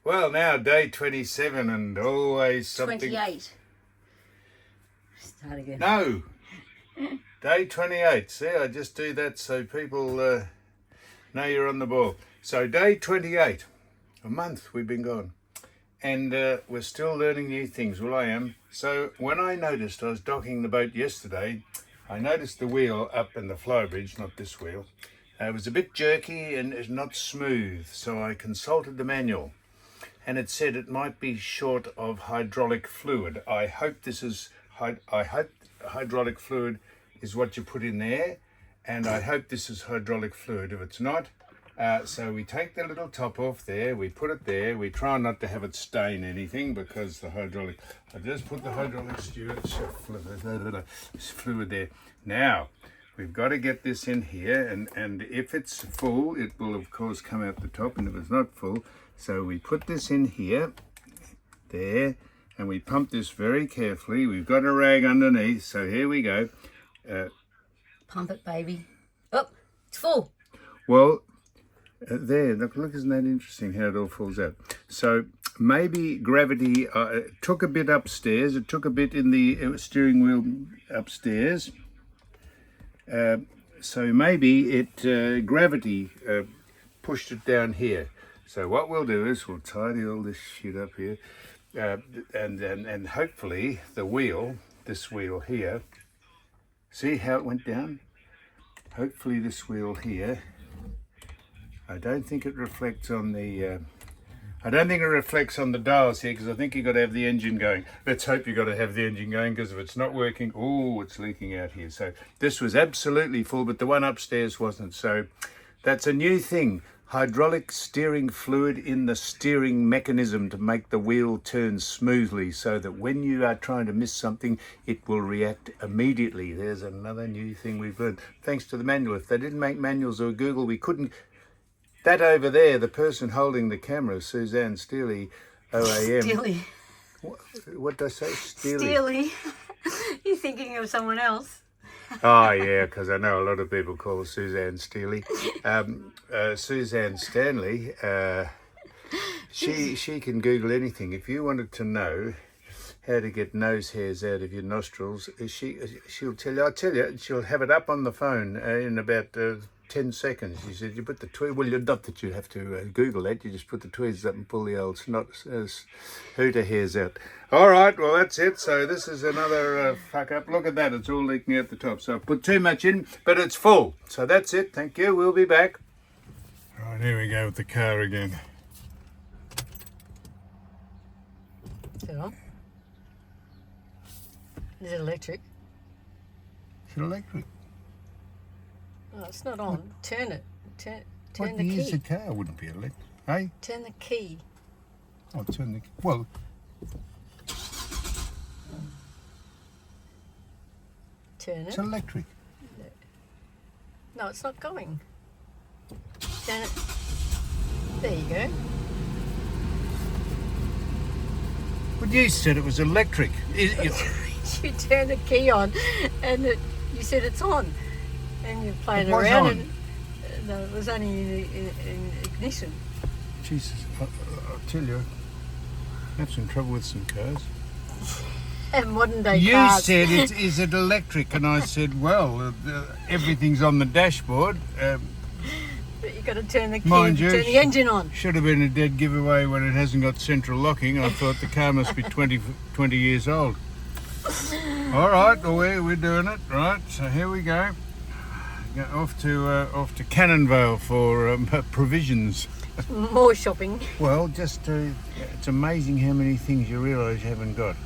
Well, now day 27 and always something. 28. Start again. No, day 28. See, I just do that so people know you're on the ball. So day 28, a month we've been gone. And we're still learning new things. Well, I am. So when I noticed, I was docking the boat yesterday, I noticed the wheel up in the flybridge, not this wheel. It was a bit jerky and it's not smooth. So I consulted the manual and it said it might be short of hydraulic fluid. I hope this is, I hope hydraulic fluid is what you put in there. And I hope this is hydraulic fluid. If it's not, so we take the little top off there, we put it there, we try not to have it stain anything because the hydraulic, I just put the hydraulic fluid there. Now, we've got to get this in here, and if it's full, it will of course come out the top, and if it's not full, so we put this in here, there, and we pump this very carefully. We've got a rag underneath, so here we go. Pump it, baby. Oh, it's full. Well, there, look, isn't that interesting how it all falls out? So maybe gravity took a bit upstairs, it took a bit in the steering wheel upstairs. So maybe it gravity pushed it down here. So what we'll do is we'll tidy all this shit up here, and hopefully the wheel, this wheel here, see how it went down? Hopefully this wheel here, I don't think it reflects on the I don't think it reflects on the dials here, because I think you've got to have the engine going. Let's hope you've got to have the engine going, because if it's not working, oh, it's leaking out here. So this was absolutely full, but the one upstairs wasn't. So that's a new thing. Hydraulic steering fluid in the steering mechanism to make the wheel turn smoothly, so that when you are trying to miss something, it will react immediately. There's another new thing we've learned, thanks to the manual. If they didn't make manuals or Google, we couldn't. That over there, the person holding the camera, Suzanne Steely, OAM. Steely. What did I say? Steely. Steely. You're thinking of someone else. Oh, yeah, because I know a lot of people call her Suzanne Steely. Suzanne Stanley, she can Google anything. If you wanted to know how to get nose hairs out of your nostrils, she'll tell you. I'll tell you, she'll have it up on the phone in about 10 seconds. She said, you put the tweezers, well, not that you have to Google that, you just put the tweezers up and pull the old snot hooter hairs out. All right, well, that's it. So this is another fuck up. Look at that, it's all leaking out the top. So I've put too much in, but it's full. So that's it, thank you, we'll be back. All right, here we go with the car again. Is it on? Is it electric? It's electric. Oh, it's not on. Turn it. Turn What the key. is the car? Wouldn't be electric. Hey? Turn the key. Oh, turn the... Well... Turn it. It's electric. No, it's not going. Turn it. There you go. But you said it was electric. You turn the key on and you said it's on. And you're playing It was around on. and no, it was only in ignition. Jesus, I'll tell you, I have some trouble with some cars. And modern day You cars. said, is it electric? And I said, well, everything's on the dashboard. But you got to turn the key, Mind you, turn the engine on. Should have been a dead giveaway when it hasn't got central locking. I thought the car must be 20 years old. All right, well, we're doing it. Right, so here we go. Off to Cannonvale for provisions. More shopping. Well, just it's amazing how many things you realise you haven't got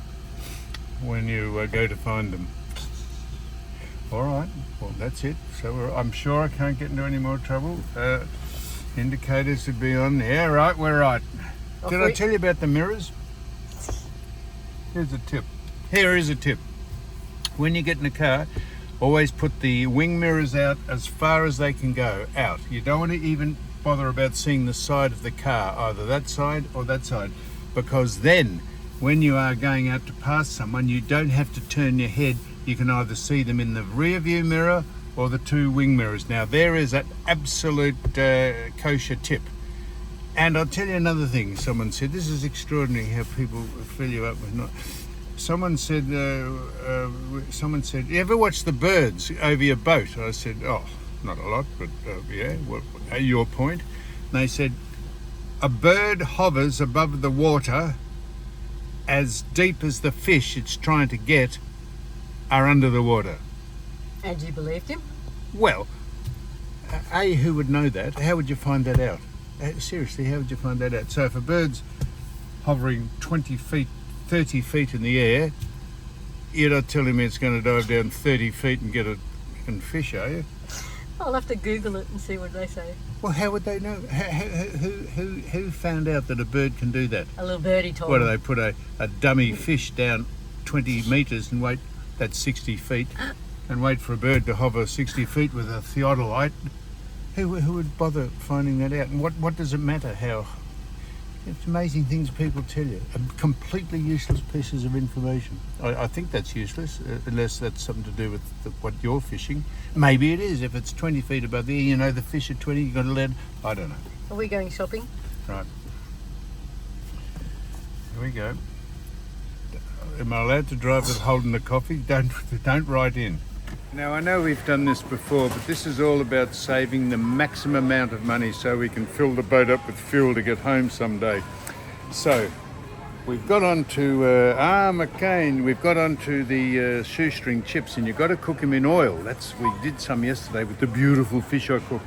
when you go to find them. All right, well, that's it. So I'm sure I can't get into any more trouble. Indicators should be on. Yeah, right, we're right. Did I tell you about the mirrors? Here's a tip. Here is a tip. When you get in the car, always put the wing mirrors out as far as they can go out. You don't want to even bother about seeing the side of the car, either that side or that side, because then when you are going out to pass someone, you don't have to turn your head. You can either see them in the rear view mirror or the two wing mirrors. Now there is an absolute kosher tip. And I'll tell you another thing. Someone said, this is extraordinary how people fill you up with not. Someone said, you ever watch the birds over your boat? I said, oh, not a lot, but yeah. What, your point? And they said, a bird hovers above the water as deep as the fish it's trying to get are under the water. And you believed him? Well, who would know that? How would you find that out? Seriously, how would you find that out? So if a bird's hovering 20 feet, 30 feet in the air, you're not telling me it's going to dive down 30 feet and get a fucking fish, are you? I'll have to Google it and see what they say. Well, how would they know? Who found out that a bird can do that? A little birdie told What do me. they put a dummy fish down 20 metres and wait, that's 60 feet, and wait for a bird to hover 60 feet with a theodolite? Who would bother finding that out? And what does it matter how? It's amazing things people tell you. Completely useless pieces of information. I think that's useless, unless that's something to do with what you're fishing. Maybe it is. If it's 20 feet above the air, you know the fish at 20, you've got to let. I don't know. Are we going shopping? Right. Here we go. Am I allowed to drive with holding the coffee? Don't write in. Now, I know we've done this before, but this is all about saving the maximum amount of money so we can fill the boat up with fuel to get home someday. So, we've got on to McCain, we've got on to the shoestring chips, and you've got to cook them in oil. We did some yesterday with the beautiful fish I cooked.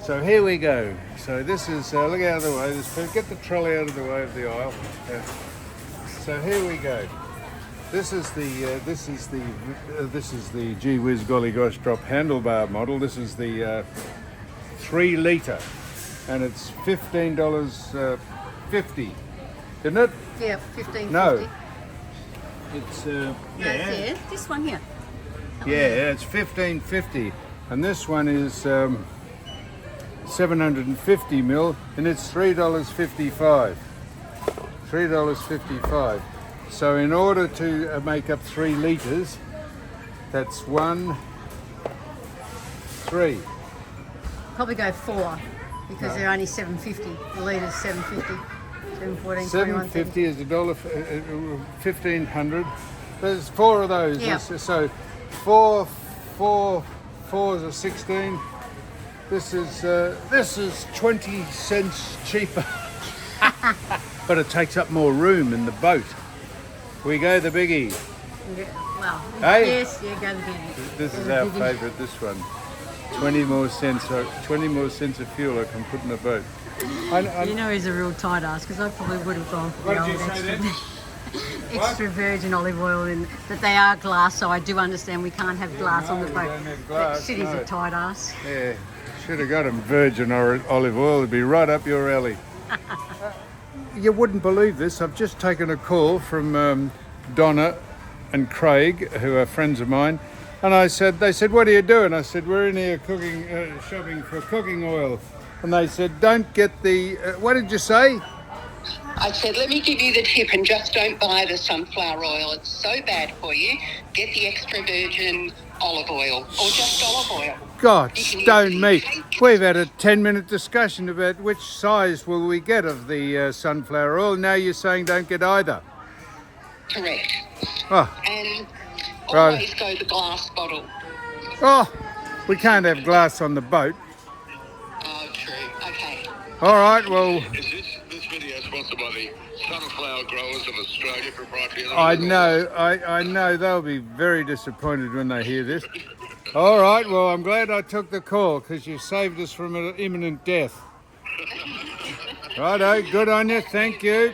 So here we go. So this is, look out of the way, get the trolley out of the way of the aisle. So here we go. This is the gee whiz golly gosh drop handlebar model. This is the 3 litre, and it's $15.50, isn't it? Yeah, $15.50. No, it's Yeah, this one here. yeah, it's $15.50, and this one is 750 mil, and it's $3.55. $3.55. So in order to make up 3 litres, that's 1, 3. Probably go 4 because they're only $7.50. The litres $7.50. 7.14. 750 is $1,500. There's 4 of those. Yeah. So 4 fours are 16. This is 20 cents cheaper, but it takes up more room in the boat. We go the biggie. Yeah, well, Hey? yes, yeah, go the biggie. This Go is the our biggie. favourite. This one. 20 more cents. 20 more cents of fuel I can put in the boat. You know he's a real tight ass because I probably would have gone for What the did old you say then? extra virgin olive oil in, but they are glass, so I do understand we can't have glass on the we boat. don't have But glass, shit, he's no. a tight ass. Yeah, should have got him virgin olive oil. It'd be right up your alley. You wouldn't believe this. I've just taken a call from Donna and Craig, who are friends of mine, and they said, what are you doing? I said, we're in here cooking, shopping for cooking oil. And they said, don't get the, what did you say? I said, let me give you the tip and just don't buy the sunflower oil. It's so bad for you. Get the extra virgin olive oil or just olive oil. God, You can use stone it in me. cake. We've had a 10-minute discussion about which size will we get of the sunflower oil. Now you're saying don't get either. Correct. Oh, And Right. always go the glass bottle. oh, we can't have glass on the boat. Oh, true. Okay. All right, well, Is this video sponsored by the Sunflower Growers of Australia Proprietary I Limited? I know they'll be very disappointed when they hear this. All right, well, I'm glad I took the call because you saved us from an imminent death. Righto, good on you, thank you.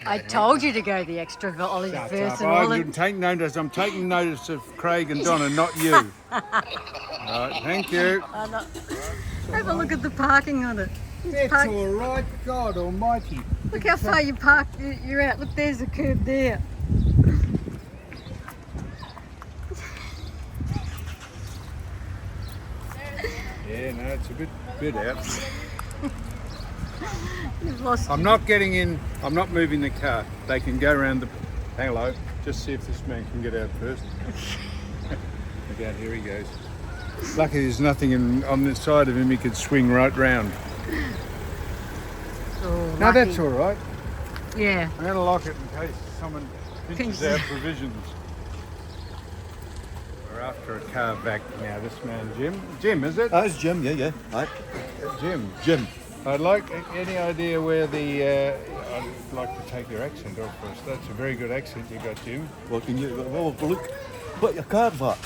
I told you to go the extra olive virgin I olive. didn't take notice. I'm taking notice of Craig and Donna, not you. All right, thank you. Have a look at the parking on it. It's It's parked- all right, God almighty. Look how far you parked. You're out. Look, there's a curb there. Yeah, no, it's a bit out. You've lost. I'm not getting in. I'm not moving the car. They can go around the. Hello. Just see if this man can get out first. Look out, here he goes. Lucky there's nothing on the side of him. He could swing right round. Oh, No, that's lucky. all right. Yeah. I'm going to lock it in case someone pinches Pinches. our provisions. We're after a car vac now, this man Jim. Jim, is it? That's Jim, yeah. Right. Jim. I'd like any idea where the... I'd like to take your accent off first. That's a very good accent you got, Jim. Well, can you, well, look, but your car vac.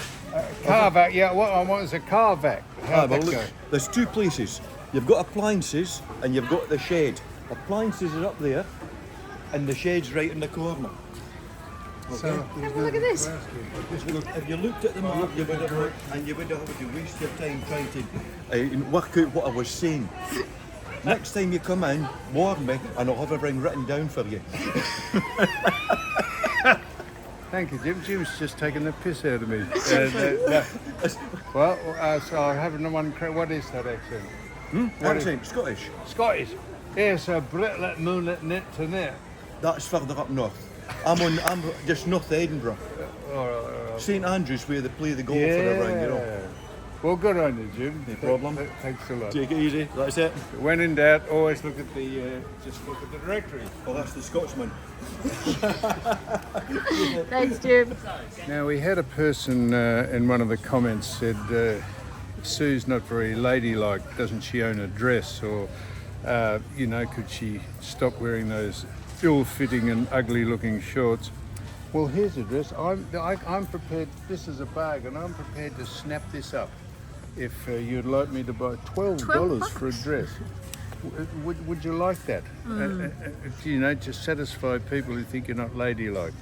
Car vac, yeah, what I want is a car vac. How'd well, that look, go? there's two places. You've got appliances and you've got the shed. Appliances are up there and the shed's right in the corner. So, Have a look at this. Just look, if you looked at the map, you would have, and you would have had to waste your time trying to work out what I was saying. Next time you come in, warn me, and I'll have everything written down for you. Thank you, Jim. Jim's just taking the piss out of me. Well, so I'll have one. What is that accent? What accent? Scottish. Scottish. Yes, a Britlet moonlit knit to knit. That's further up north. I'm just north of Edinburgh. St Andrews, where they play the golf around, you know. Well, good on you, Jim. No problem. Thanks a lot. Take it easy. That's it. When in doubt, always look at the directory. Well, that's the Scotsman. Thanks, Jim. Now, we had a person in one of the comments said, Sue's not very ladylike, doesn't she own a dress? Or, could she stop wearing those ill-fitting and ugly-looking shorts? Well, here's a dress. I'm prepared, this is a bargain, I'm prepared to snap this up if you'd like me to buy $12 for a dress. Would you like that? To satisfy people who think you're not ladylike.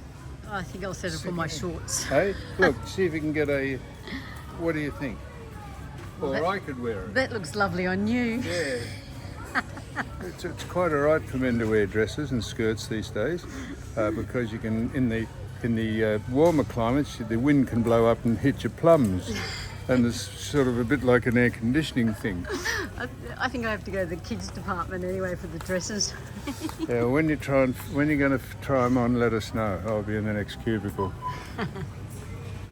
I think I'll settle for my shorts. Hey, look, see if you can get a. What do you think? Or I could wear it. That looks lovely on you. Yeah. It's quite all right for men to wear dresses and skirts these days, because you can in the warmer climates the wind can blow up and hit your plums, and it's sort of a bit like an air conditioning thing. I think I have to go to the kids department anyway for the dresses. Yeah, when you're going to try them on, let us know. I'll be in the next cubicle.